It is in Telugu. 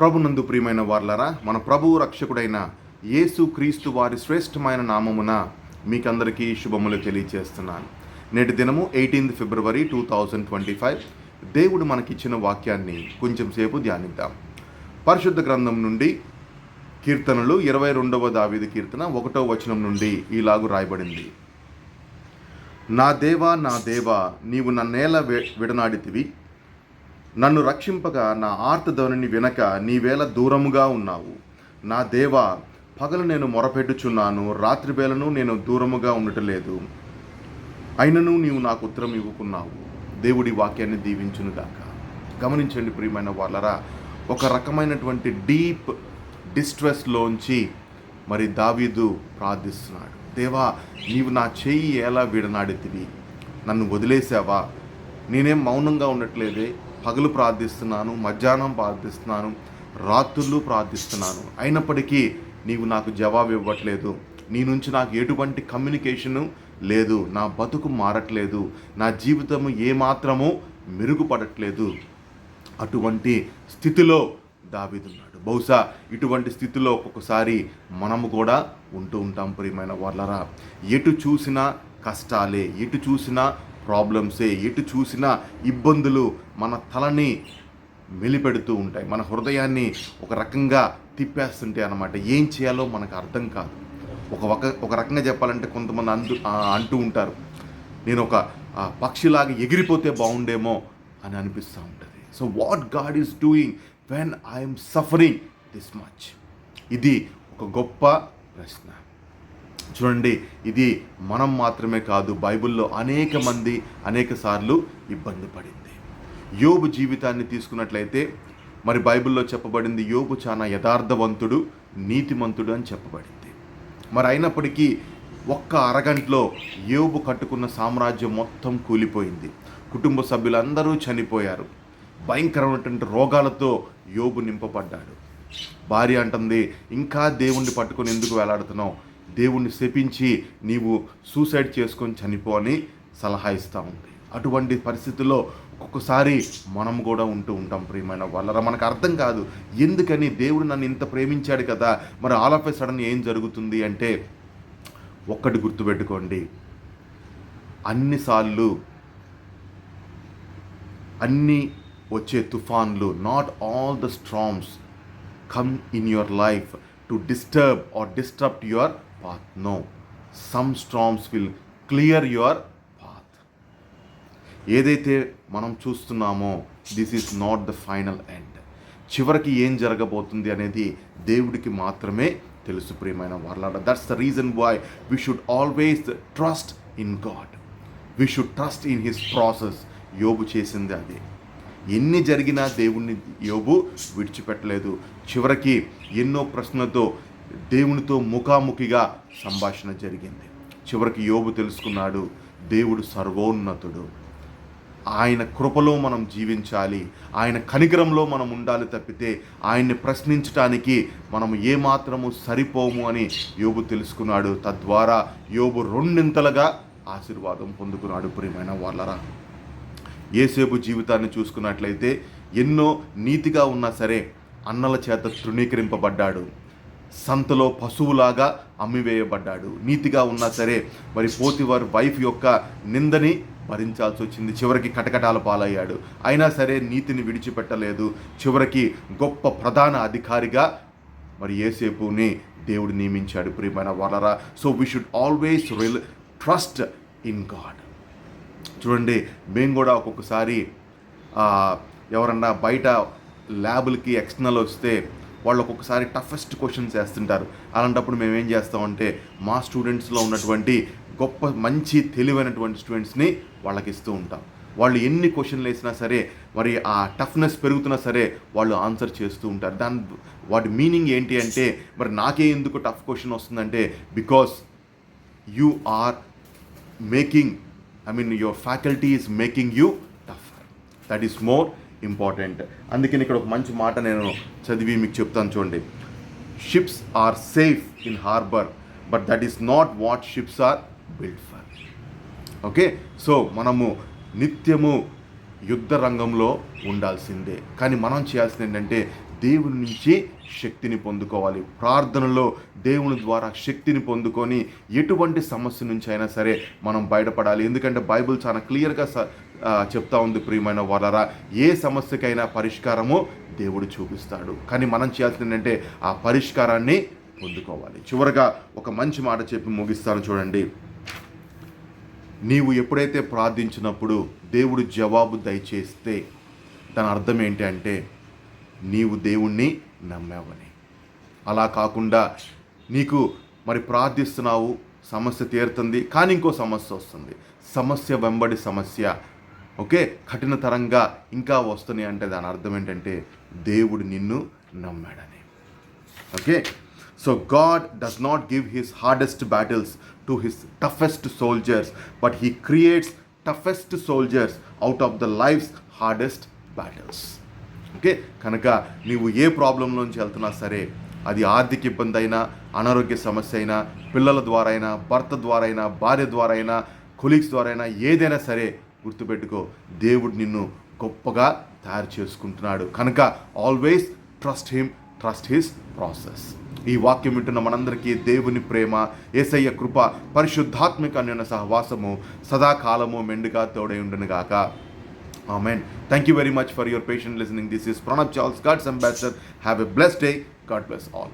ప్రభునందు ప్రియమైన వార్లరా, మన ప్రభువు రక్షకుడైన యేసు క్రీస్తు వారి శ్రేష్టమైన నామమున మీకందరికీ శుభములు తెలియజేస్తున్నాను. నేటి దినము 18 ఫిబ్రవరి 2025. దేవుడు మనకిచ్చిన వాక్యాన్ని కొంచెం సేపు ధ్యానిద్దాం. పరిశుద్ధ గ్రంథం నుండి కీర్తనలు 22వ దావీదు కీర్తన 1వ వచనం నుండి ఈలాగు రాయబడింది. నా దేవా, నా దేవా, నీవు నన్నేల విడనాడితివి. నన్ను రక్షింపగా నా ఆర్తధ్వనిని వినక నీవేళ దూరముగా ఉన్నావు. నా దేవా, పగలు నేను మొరపెట్టుచున్నాను, రాత్రివేళను నేను దూరముగా ఉండటలేదు. అయినను నీవు నాకు ఉత్తరం ఇవ్వకున్నావు. దేవుడి వాక్యాన్ని దీవించునుగాక. గమనించండి ప్రియమైన వాళ్ళరా, ఒక రకమైనటువంటి డీప్ డిస్ట్రెస్లోంచి మరి దావీదు ప్రార్థిస్తున్నాడు. దేవా, నీవు నా చెయ్యి ఎలా విడనాడితివి? నన్ను వదిలేసావా? నేనేం మౌనంగా ఉండట్లేదే. పగలు ప్రార్థిస్తున్నాను, మధ్యాహ్నం ప్రార్థిస్తున్నాను, రాత్రులు ప్రార్థిస్తున్నాను, అయినప్పటికీ నీవు నాకు జవాబు ఇవ్వట్లేదు. నీ నుంచి నాకు ఎటువంటి కమ్యూనికేషను లేదు. నా బతుకు మారట్లేదు, నా జీవితము ఏమాత్రమూ మెరుగుపడట్లేదు. అటువంటి స్థితిలో దావీదున్నాడు. బహుశా ఇటువంటి స్థితిలో ఒక్కొక్కసారి మనము కూడా ఉంటూ ఉంటాం ప్రియమైన వాళ్ళరా. ఎటు చూసినా కష్టాలే, ఎటు చూసినా ప్రాబ్లమ్సే, ఎటు చూసినా ఇబ్బందులు మన తలని మెలిపెడుతూ ఉంటాయి, మన హృదయాన్ని ఒక రకంగా తిప్పేస్తుంటాయి అన్నమాట. ఏం చేయాలో మనకు అర్థం కాదు. ఒక రకంగా చెప్పాలంటే కొంతమంది అంటూ ఉంటారు, నేను ఒక పక్షిలాగా ఎగిరిపోతే బాగుండేమో అని అనిపిస్తూ ఉంటుంది. So what God is doing when I'm suffering this much? ఇది ఒక గొప్ప ప్రశ్న. చూడండి, ఇది మనం మాత్రమే కాదు, బైబిల్లో అనేక మంది అనేక సార్లు ఇబ్బంది పడింది. యోబు జీవితాన్ని తీసుకున్నట్లయితే మరి బైబిల్లో చెప్పబడింది, యోబు చాలా యథార్థవంతుడు, నీతిమంతుడు అని చెప్పబడింది. మరి అయినప్పటికీ ఒక్క అరగంటలో యోబు కట్టుకున్న సామ్రాజ్యం మొత్తం కూలిపోయింది. కుటుంబ సభ్యులందరూ చనిపోయారు. భయంకరమైనటువంటి రోగాలతో యోబు నింపబడ్డాడు. భార్య అంటుంది, ఇంకా దేవుణ్ణి పట్టుకొని ఎందుకు వేలాడుతున్నావు? దేవుణ్ణి శపించి నీవు సూసైడ్ చేసుకొని చనిపో అని సలహా ఇస్తూ ఉంది. అటువంటి పరిస్థితుల్లో ఒక్కొక్కసారి మనం కూడా ఉంటూ ఉంటాం ప్రియమైన వాళ్ళరా. మనకు అర్థం కాదు, ఎందుకని దేవుడు నన్ను ఇంత ప్రేమించాడు కదా, మరి ఆల్ ఆఫ్ ఎ సడన్ ఏం జరుగుతుంది అంటే, ఒక్కటి గుర్తుపెట్టుకోండి, అన్నిసార్లు అన్ని వచ్చే తుఫాన్లు, not all the storms come in your life to disturb or disturb your path. No, some storms will clear your path. ఏదైతే మనం చూస్తున్నామో, this is not the final end. చివరికి ఏం జరగబోతుంది అనేది దేవుడికి మాత్రమే తెలుసు ప్రియమైన వాళ్ళ. That's the reason why we should always trust in God. We should trust in his process. యోబు చేసింది అదే. ఎన్ని జరిగినా దేవుణ్ణి యోబు విడిచిపెట్టలేదు. చివరికి ఎన్నో ప్రశ్నలతో దేవునితో ముఖాముఖిగా సంభాషణ జరిగింది. చివరికి యోబు తెలుసుకున్నాడు, దేవుడు సర్వోన్నతుడు. ఆయన కృపలో మనం జీవించాలి, ఆయన కనికరంలో మనం ఉండాలి తప్పితే ఆయన్ని ప్రశ్నించడానికి మనం ఏమాత్రము సరిపోము అని యోబు తెలుసుకున్నాడు. తద్వారా యోబు రెండింతలుగా ఆశీర్వాదం పొందుకున్నాడు ప్రియమైన వాళ్ళరా. యేసేపు జీవితాన్ని చూసుకున్నట్లయితే ఎన్నో నీతిగా ఉన్నా సరే అన్నల చేత తృణీకరింపబడ్డాడు. సంతలో పశువులాగా అమ్మివేయబడ్డాడు. నీతిగా ఉన్నా సరే మరి పోతిఫర్ వైఫ్ యొక్క నిందని భరించాల్సి వచ్చింది. చివరికి కటకటాల పాలయ్యాడు. అయినా సరే నీతిని విడిచిపెట్టలేదు. చివరికి గొప్ప ప్రధాన అధికారిగా మరి యేసేపుని దేవుడు నియమించాడు ప్రియమైన వాళ్ళరా. So we should always trust in God. చూడండి, మేము కూడా ఒక్కొక్కసారి ఎవరన్నా బయట ల్యాబులకి ఎక్స్టర్నల్ వస్తే వాళ్ళు ఒక్కొక్కసారి టఫెస్ట్ క్వశ్చన్స్ వేస్తుంటారు. అలాంటప్పుడు మేము ఏం చేస్తామంటే, మా స్టూడెంట్స్లో ఉన్నటువంటి గొప్ప మంచి తెలివైనటువంటి స్టూడెంట్స్ని వాళ్ళకి ఇస్తూ ఉంటాం. వాళ్ళు ఎన్ని క్వశ్చన్లు వేసినా సరే, మరి ఆ టఫ్నెస్ పెరుగుతున్నా సరే వాళ్ళు ఆన్సర్ చేస్తూ ఉంటారు. వాటి మీనింగ్ ఏంటి అంటే, మరి నాకే ఎందుకు టఫ్ క్వశ్చన్ వస్తుందంటే, because you are making, your faculty is making you tougher. That is more important. అందుకని ఇక్కడ ఒక మంచి మాట నేను చదివి మీకు చెప్తాను చూడండి. Ships are safe in harbour, but that is not what ships are built for. Okay, so మనము నిత్యము యుద్ధ రంగంలో ఉండాల్సిందే. కానీ మనం చేయాల్సింది ఏంటంటే దేవుని నుంచి శక్తిని పొందుకోవాలి. ప్రార్థనలో దేవుని ద్వారా శక్తిని పొందుకొని ఎటువంటి సమస్య నుంచి అయినా సరే మనం బయటపడాలి. ఎందుకంటే బైబిల్ చాలా క్లియర్గా చెప్తా ఉంది, ప్రియమైన వాళ్ళరా, ఏ సమస్యకైనా పరిష్కారము దేవుడు చూపిస్తాడు. కానీ మనం చేయాల్సింది ఏంటంటే ఆ పరిష్కారాన్ని పొందుకోవాలి. చివరగా ఒక మంచి మాట చెప్పి ముగిస్తాను చూడండి. నీవు ఎప్పుడైతే ప్రార్థించినప్పుడు దేవుడు జవాబు దయచేస్తే దాని అర్థం ఏంటి అంటే నీవు దేవుణ్ణి నమ్మావని. అలా కాకుండా నీకు మరి ప్రార్థిస్తున్నావు, సమస్య తీరుతుంది, కానీ ఇంకో సమస్య వస్తుంది, సమస్య వెంబడి సమస్య, ఓకే, కఠినతరంగా ఇంకా వస్తున్నాయి అంటే దాని అర్థం ఏంటంటే దేవుడు నిన్ను నమ్మాడని. Okay, so God does not give his hardest battles to his toughest soldiers, but he creates toughest soldiers out of the life's hardest battles. Okay, కనుక నీవు ఏ ప్రాబ్లంలోంచి వెళ్తున్నా సరే, అది ఆర్థిక ఇబ్బంది అయినా, అనారోగ్య సమస్య అయినా, పిల్లల ద్వారా అయినా, భర్త ద్వారా అయినా, భార్య ద్వారా అయినా, కొలీగ్స్ ద్వారా అయినా, ఏదైనా సరే గుర్తుపెట్టుకో, దేవుడు నిన్ను గొప్పగా తయారు చేసుకుంటున్నాడు. కనుక always trust him, trust his process. ఈ వాక్యం వింటున్న మనందరికీ దేవుని ప్రేమ, యేసయ్య కృప, పరిశుద్ధాత్మిక అన్యోన్య సహవాసము సదాకాలము మెండుగా తోడై ఉండును గాక. Amen. Thank you very much for your patient listening. This is Pranab Charles, God's ambassador. Have a blessed day. God bless all.